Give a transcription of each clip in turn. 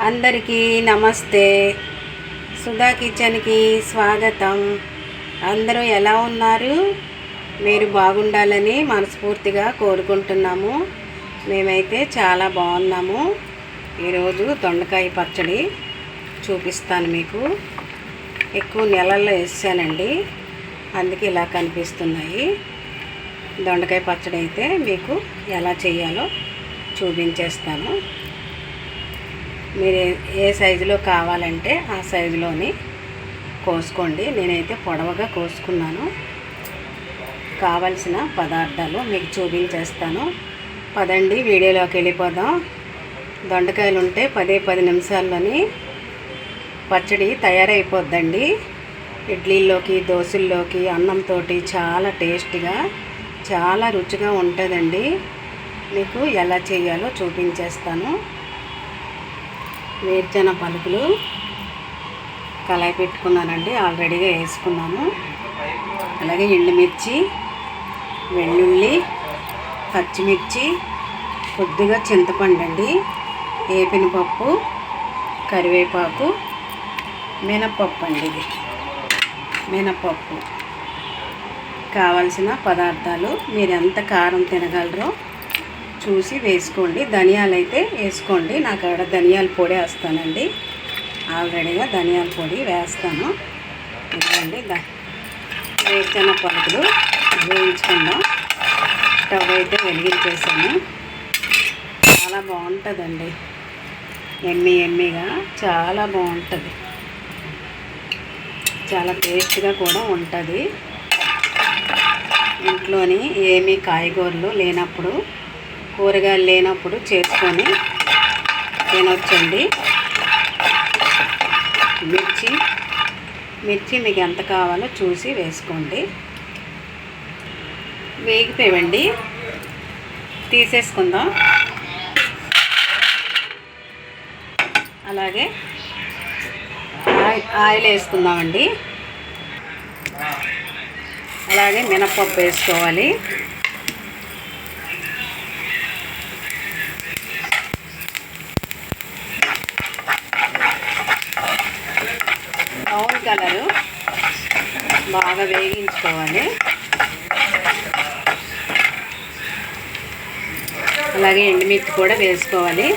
అందరికీ నమస్తే. సుధా కిచెన్కి స్వాగతం. అందరూ ఎలా ఉన్నారు? మీరు బాగుండాలని మనస్ఫూర్తిగా కోరుకుంటున్నాము. మేమైతే చాలా బాగున్నాము. ఈరోజు దొండకాయ పచ్చడి చూపిస్తాను మీకు. ఎక్కువ నెలల్లో వేసానండి, అందుకే ఇలా కనిపిస్తున్నాయి. దొండకాయ పచ్చడి అయితే మీకు ఎలా చేయాలో చూపించేస్తాను. మీరు ఏ సైజులో కావాలంటే ఆ సైజులోని కోసుకోండి. నేనైతే పొడవుగా కోసుకున్నాను. కావలసిన పదార్థాలు మీకు చూపించేస్తాను. పదండి వీడియోలోకి వెళ్ళిపోదాం. దొండకాయలు ఉంటే 10 నిమిషాల్లోని పచ్చడి తయారైపోద్దండి. ఇడ్లీల్లోకి, దోశల్లోకి, అన్నంతో చాలా టేస్టీగా, చాలా రుచిగా ఉంటుందండి. మీకు ఎలా చేయాలో చూపించేస్తాను. వేరుశనగ పలుకులు కళాయి పెట్టుకున్నానండి, ఆల్రెడీగా వేసుకున్నాను. అలాగే ఎండుమిర్చి, వెల్లుల్లి, పచ్చిమిర్చి, కొద్దిగా చింతపండు అండి, వేపిన పప్పు, కరివేపాకు, మినపప్పు అండి. ఇది మినపప్పు. కావలసిన పదార్థాలు మీరు ఎంత కారం తినగలరో చూసి వేసుకోండి. ధనియాలు అయితే వేసుకోండి. నాకు అక్కడ ధనియాల పొడి వేస్తానండి, ఆల్రెడీగా ధనియాల పొడి వేస్తాను. ఇదండి వేరుశనగ పలుకులు వేయించుకుందాం. స్టవ్ అయితే వెలిగించేసాను. చాలా బాగుంటుందండి, ఎమ్మీగా చాలా బాగుంటుంది. చాలా టేస్ట్గా కూడా ఉంటుంది. ఇంట్లోని ఏమీ కాయగూరలు లేనప్పుడు, కూరగాయలు లేనప్పుడు చేసుకొని తినొచ్చండి. మిర్చి మీకు ఎంత కావాలో చూసి వేసుకోండి. వేగిపోయండి, తీసేసుకుందాం. అలాగే ఆయిల్ వేసుకుందామండి. అలాగే మినపప్పు వేసుకోవాలి. బ్రౌన్ కలరు బాగా వేగించుకోవాలి. అలాగే ఎండుమిర్చి కూడా వేసుకోవాలి.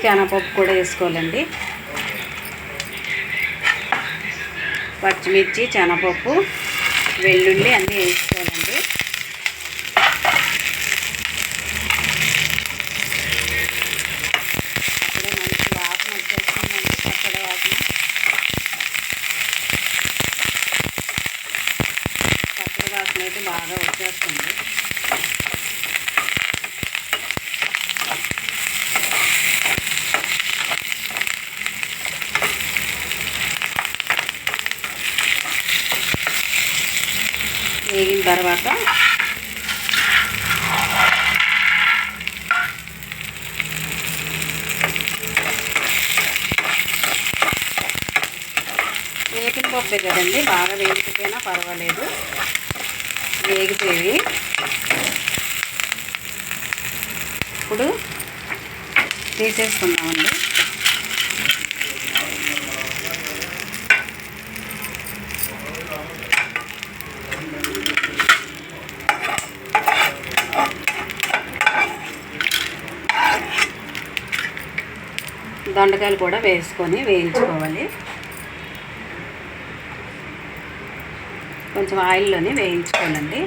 శనగపప్పు కూడా వేసుకోవాలండి. పచ్చిమిర్చి, శనగపప్పు, వెల్లుల్లి అన్నీ వేసుకోవాలండి. అప్పుడే మంచి వాసన వచ్చేస్తుందండి, పచ్చడి వాసన. పచ్చడి వాసన అయితే బాగా వచ్చేస్తుంది. వేగిన తర్వాత వేపిన పప్పే కదండి, బాగా వేగిపోయినా పర్వాలేదు. వేగిపోయి ఇప్పుడు తీసేసుకుందామండి. దొండకాయలు కూడా వేసుకొని వేయించుకోవాలి. కొంచెం ఆయిల్లోనే వేయించుకోవాలండి.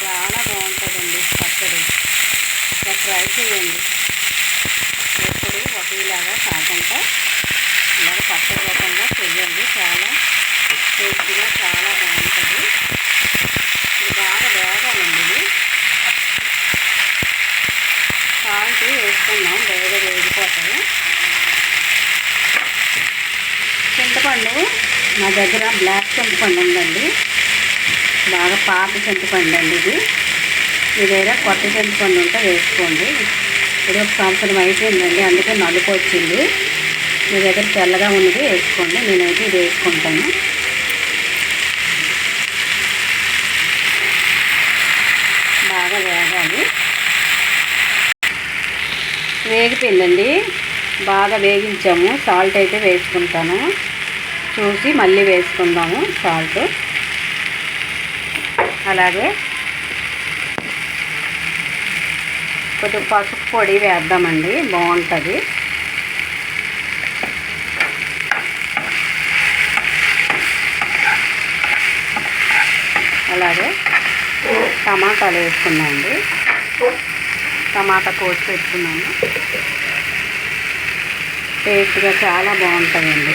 చాలా బాగుంటుందండి పచ్చడి. ఒకసారి ట్రై చేయండి. ఎప్పుడు ఒకేలాగా కాకుండా ఇలాగ పచ్చడి రకంగా చేయండి. చాలా టేస్టీగా చాలా బాగుంటుంది. ఇది బాగా వేగాలండి. ఇది సాల్ట్ వేసుకున్నాం, వేగిపోతాయి. చింతపండు నా దగ్గర బ్లాక్ చింతపండు ఉందండి, బాగా పాత చింతపండు అండి. ఇది వేరే కొత్త చింతపండు ఉంటే వేసుకోండి. ఇది 1 సంవత్సరం అయిపోయిందండి, అందుకే నలుపు వచ్చింది. మీ దగ్గర తెల్లగా ఉన్నది వేసుకోండి, నేనైతే ఇది వేసుకుంటాను. బాగా వేగాలి. వేగిపోయిందండి, బాగా వేగించాము. సాల్ట్ అయితే వేసుకుంటాను, చూసి మళ్ళీ వేసుకుందాము సాల్ట్. అలాగే కొద్దిగా పసుపు పొడి వేద్దామండి, బాగుంటుంది. అలాగే టమాటాలు వేసుకున్నామండి, టమాటా కోసి పెట్టుకున్నాము. టేస్ట్గా చాలా బాగుంటుందండి.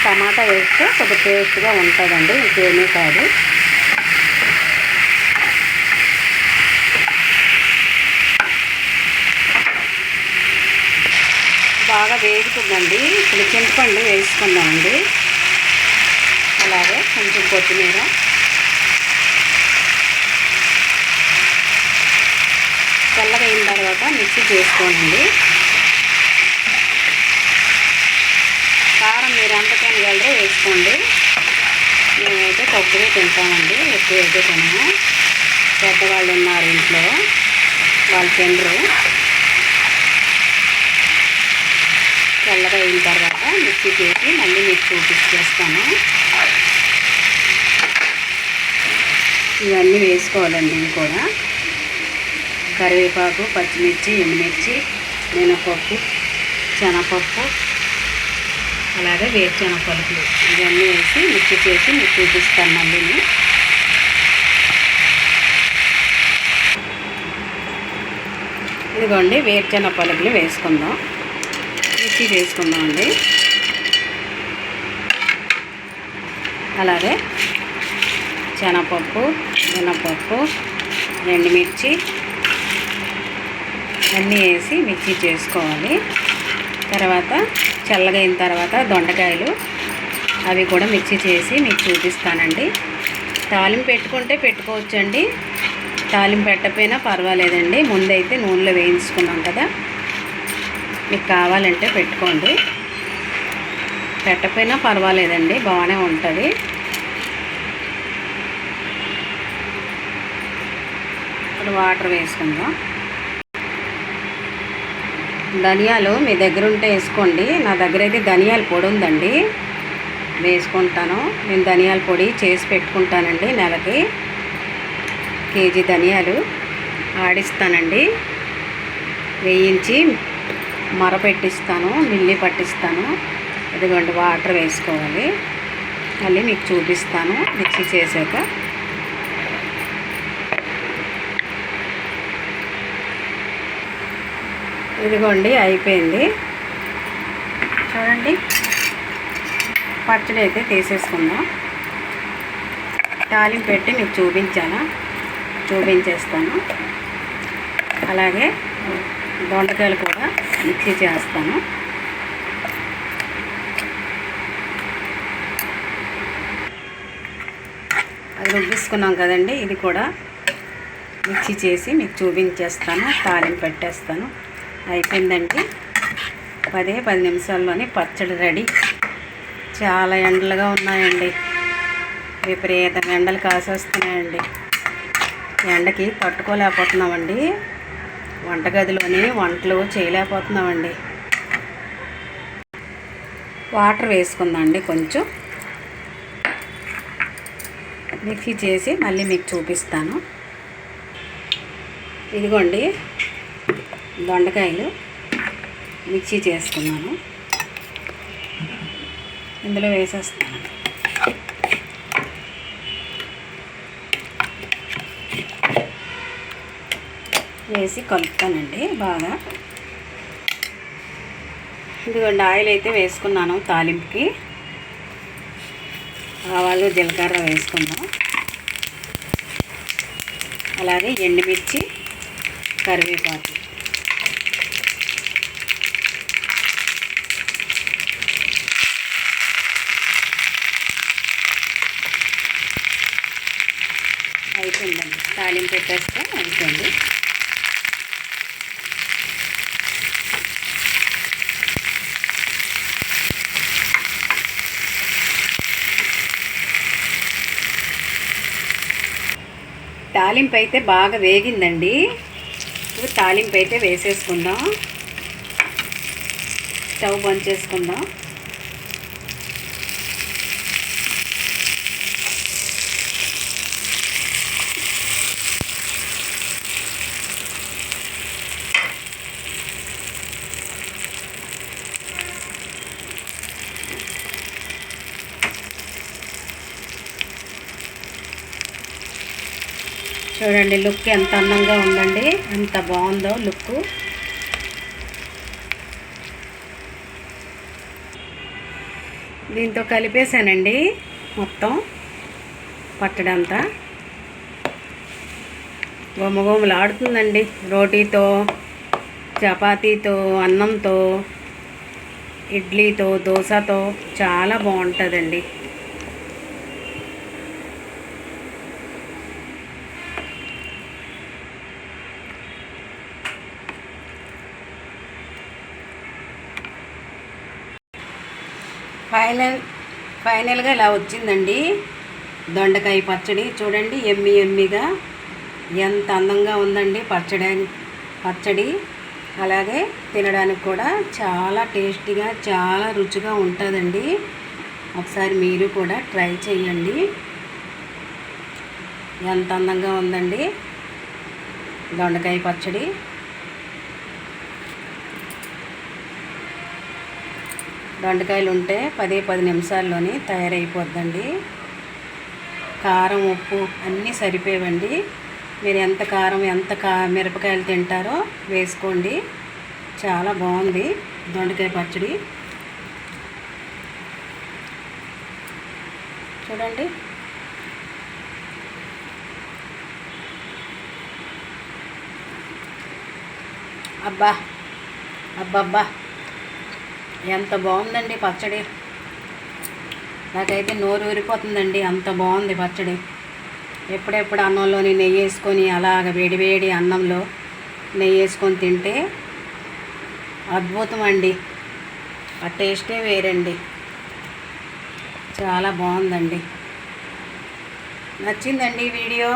టమాటా వేస్తే కొద్దిగా టేస్ట్గా ఉంటుందండి, ఇంకేమీ కాదు. బాగా వేగుతుందండి. ఇప్పుడు చింతపండు వేసుకుందామండి. అలాగే కొంచెం కొత్తిమీర, చల్లగా అయిన తర్వాత మిక్సీ చేసుకోనండి. కారం మీరు ఎంతకైనా వెళ్ళరు వేసుకోండి. మేమైతే తక్కువే తింటామండి, ఎక్కువ అయితే తినము. పెద్దవాళ్ళు ఉన్నారు ఇంట్లో, వాళ్ళు తినరు. చల్లగా అయిన తర్వాత మిక్సీ చేసి మళ్ళీ మీకు చూపించేస్తాను. ఇవన్నీ వేసుకోవాలండి. ఇవి కూడా కరివేపాకు, పచ్చిమిర్చి, ఎండుమిర్చి, మినపప్పు, శనగపప్పు, అలాగే వేరుశనగ పలుకులు ఇవన్నీ వేసి మిక్సీ చేసి మీకు చూపిస్తాను మళ్ళీ. ఇదిగోండి వేరుశనగ పలుకులు వేసుకుందాం, మిక్సీ చేసుకుందామండి. అలాగే శనగపప్పు, మినపప్పు, ఎండుమిర్చి అన్నీ వేసి మిక్సీ చేసుకోవాలి. తర్వాత చల్లగా అయిన తర్వాత దొండకాయలు అవి కూడా మిక్సీ చేసి మీకు చూపిస్తానండి. తాలింపు పెట్టుకుంటే పెట్టుకోవచ్చండి, తాలింపు పెట్టకపోయినా పర్వాలేదండి. ముందైతే నూనెలో వేయించుకున్నాం కదా, మీకు కావాలంటే పెట్టుకోండి, పెట్టకపోయినా పర్వాలేదండి, బాగానే ఉంటుంది. ఇప్పుడు వాటర్ వేసుకుందాం. ధనియాలు మీ దగ్గర ఉంటే వేసుకోండి, నా దగ్గర అయితే ధనియాల పొడి ఉందండి, వేసుకుంటాను. నేను ధనియాల పొడి చేసి పెట్టుకుంటానండి, నెలకి కేజీ ధనియాలు ఆడిస్తానండి, వేయించి మరపెట్టిస్తాను, మిల్లి పట్టిస్తాను. ఇదిగోండి వాటర్ వేసుకోవాలి, మళ్ళీ మీకు చూపిస్తాను మిక్సీ చేసాక. ఇదిగోండి అయిపోయింది చూడండి. పచ్చడి అయితే తీసేసుకుందాం. తాలింపు పెట్టి మీకు చూపించేస్తాను. అలాగే దొండకాయలు కూడా మిక్సీ చేస్తాను. అది రుబ్బిసుకున్నాం కదండి, ఇది కూడా మిక్సీ చేసి మీకు చూపించేస్తాను, తాలింపు పెట్టేస్తాను. అయిపోయిందండి, 10 నిమిషాల్లోనే పచ్చడి రెడీ. చాలా ఎండలుగా ఉన్నాయండి, విపరీతంగా ఎండలు కాసేస్తున్నాయండి. ఎండకి తట్టుకోలేకపోతున్నామండి, వంటగదిలోని వంటలు చేయలేకపోతున్నామండి. వాటర్ వేసుకుందామండి, కొంచెం మిక్సీ చేసి మళ్ళీ మీకు చూపిస్తాను. ఇదిగోండి దొండకాయలు మిక్సీ చేసుకున్నాను, ఇందులో వేసేస్తాను. వేసి కలుపుతానండి బాగా. ఇదిగోండి ఆయిల్ అయితే వేసుకున్నాను తాలింపుకి. ఆవాలు, జీలకర్ర వేసుకుందాం. అలాగే ఎండుమిర్చి, కరివేపాకు, అయిపోయిందండి. తాలింపు పెట్టేస్తే అయిపోయింది. తాలింపు అయితే బాగా వేగిందండి. ఇప్పుడు తాలింపు అయితే వేసేసుకుందాం. స్టవ్ బంద్ చేసుకుందాం. చూడండి లుక్ ఎంత అందంగా ఉందండి, ఎంత బాగుందో లుక్. దీంతో కలిపేసానండి మొత్తం పచ్చడంతా. గుమగుమలాడుతుందండి. రోటీతో, చపాతీతో, అన్నంతో, ఇడ్లీతో, దోశతో చాలా బాగుంటుందండి. ఫైనల్గా ఇలా వచ్చిందండి దొండకాయ పచ్చడి. చూడండి ఎమ్మిగా ఎంత అందంగా ఉందండి పచ్చడి. అలాగే తినడానికి కూడా చాలా టేస్టీగా, చాలా రుచిగా ఉంటుందండి. ఒకసారి మీరు కూడా ట్రై చేయండి. ఎంత అందంగా ఉందండి దొండకాయ పచ్చడి. దొండకాయలు ఉంటే 10 నిమిషాల్లోనే తయారైపోద్దండి. కారం, ఉప్పు అన్నీ సరిపోవండి. మీరు ఎంత కారం, ఎంత మిరపకాయలు తింటారో వేసుకోండి. చాలా బాగుంది దొండకాయ పచ్చడి. చూడండి అబ్బా ఎంత బాగుందండి పచ్చడి. నాకైతే నోరు ఊరిపోతుందండి, అంత బాగుంది పచ్చడి. ఎప్పుడెప్పుడు అన్నంలోని నెయ్యి వేసుకొని, అలాగ వేడివేడి అన్నంలో నెయ్యి వేసుకొని తింటే అద్భుతం అండి. ఆ టేస్టే వేరండి. చాలా బాగుందండి. నచ్చిందండి వీడియో?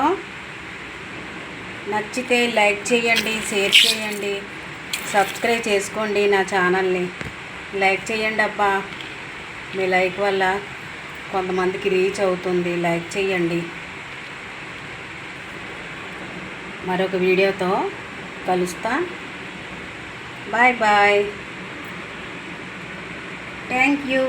నచ్చితే లైక్ చేయండి, షేర్ చేయండి, సబ్స్క్రైబ్ చేసుకోండి నా ఛానల్ని. లైక్ చేయండి అబ్బా. మీ లైక్ వల్ల కొంతమందికి రీచ్ అవుతుంది. లైక్ చేయండి. మరొక వీడియోతో కలుస్తా. Bye bye. Thank you.